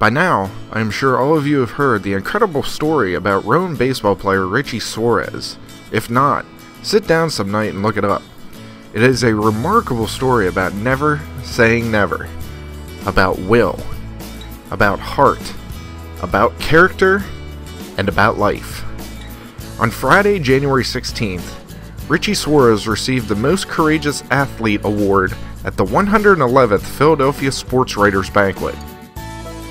By now, I am sure all of you have heard the incredible story about Rowan baseball player Richie Suarez. If not, sit down some night and look it up. It is a remarkable story about never saying never, about will, about heart, about character, and about life. On Friday, January 16th, Richie Suarez received the Most Courageous Athlete Award at the 111th Philadelphia Sports Writers Banquet.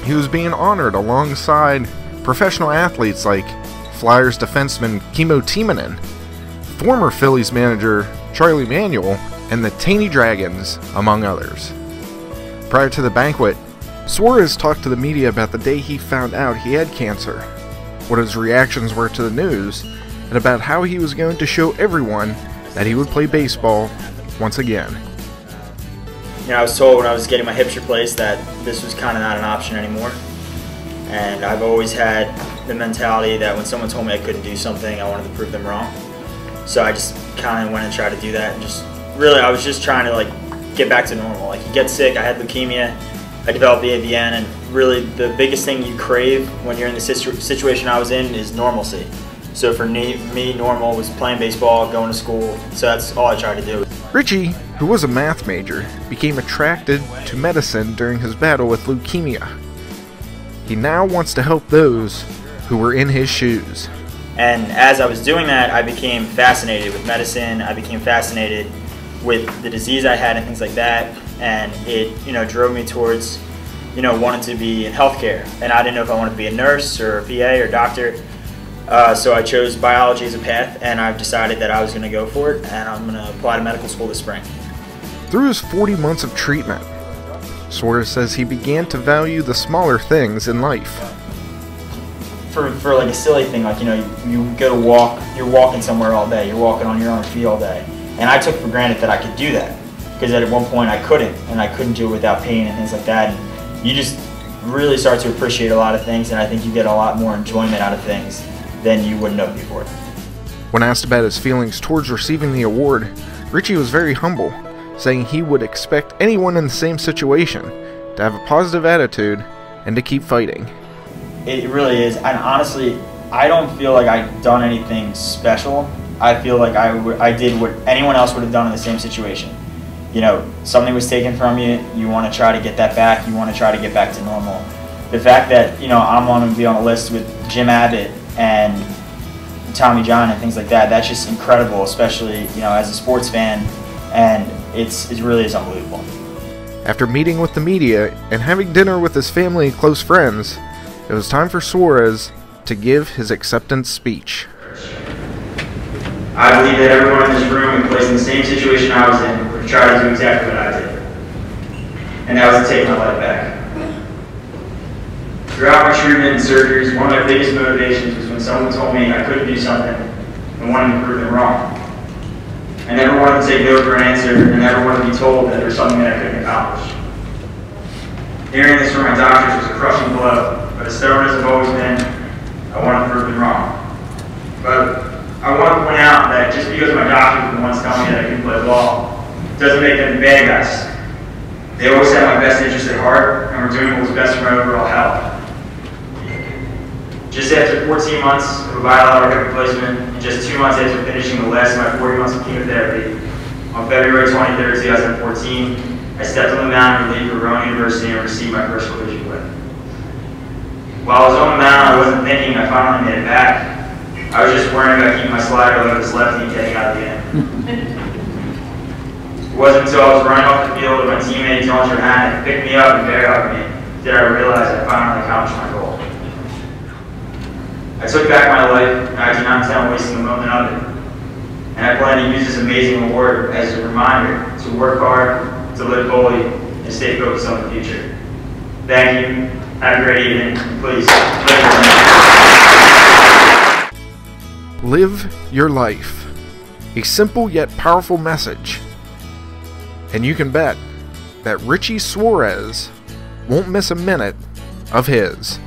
He was being honored alongside professional athletes like Flyers defenseman Kimmo Timonen, former Phillies manager Charlie Manuel, and the Taney Dragons, among others. Prior to the banquet, Suarez talked to the media about the day he found out he had cancer, what his reactions were to the news, and about how he was going to show everyone that he would play baseball once again. You know, I was told when I was getting my hips replaced that this was kind of not an option anymore. And I've always had the mentality that when someone told me I couldn't do something, I wanted to prove them wrong. So I just kind of went and tried to do that, and just really I was just trying to get back to normal. Like, you get sick, I had leukemia, I developed the AVN, and really the biggest thing you crave when you're in the situation I was in is normalcy. So for me, normal was playing baseball, going to school, so that's all I tried to do. Richie, who was a math major, became attracted to medicine during his battle with leukemia. He now wants to help those who were in his shoes. And as I was doing that, I became fascinated with medicine. I became fascinated with the disease I had and things like that. And it, drove me towards, wanting to be in healthcare. And I didn't know if I wanted to be a nurse or a PA or doctor. So I chose biology as a path, and I've decided that I was going to go for it, and I'm going to apply to medical school this spring. Through his 40 months of treatment, Suarez says he began to value the smaller things in life. For like a silly thing, like, you go to walk, you're walking somewhere all day, you're walking on your own feet all day. And I took for granted that I could do that, because at one point I couldn't, and I couldn't do it without pain and things like that. And you just really start to appreciate a lot of things, and I think you get a lot more enjoyment out of things than you wouldn't have before. When asked about his feelings towards receiving the award, Richie was very humble, saying he would expect anyone in the same situation to have a positive attitude and to keep fighting. It really is, and honestly, I don't feel like I've done anything special. I feel like I did what anyone else would have done in the same situation. Something was taken from you, you want to try to get that back, you want to try to get back to normal. The fact that, I'm going to be on a list with Jim Abbott and Tommy John and things like that, that's just incredible, especially, as a sports fan, and it really is unbelievable. After meeting with the media and having dinner with his family and close friends, it was time for Suarez to give his acceptance speech. I believe that everyone in this room and placed in the same situation I was in would try to do exactly what I did. And that was to take my life back. Throughout my treatment and surgeries, one of my biggest motivations was when someone told me I couldn't do something and wanted to prove them wrong. I never wanted to take no for an answer, and never wanted to be told that there was something that I couldn't accomplish. Hearing this from my doctors was a crushing blow, but as stubborn as I've always been, I wanted to prove them wrong. But I want to point out that just because my doctors were the ones telling me that I couldn't play ball, doesn't make them bad guys. They always had my best interest at heart, and were doing what was best for my overall health. Just after 14 months of a bilateral hip replacement, and just 2 months after finishing the last of my 40 months of chemotherapy, on February 23rd, 2014, I stepped on the mound and relieved for Rowan University and received my first collision win. While I was on the mound, I wasn't thinking I finally made it back. I was just worrying about keeping my slider low this lefty and getting out of the end. It wasn't until I was running off the field with my teammate John Johanna picked me up and bear hugged me that I realized I finally accomplished my goal. I took back my life, and I do not intend on wasting a moment of it. And I plan to use this amazing award as a reminder to work hard, to live boldly, and stay focused on the future. Thank you. Have a great evening. Please, live your life. A simple yet powerful message. And you can bet that Richie Suarez won't miss a minute of his.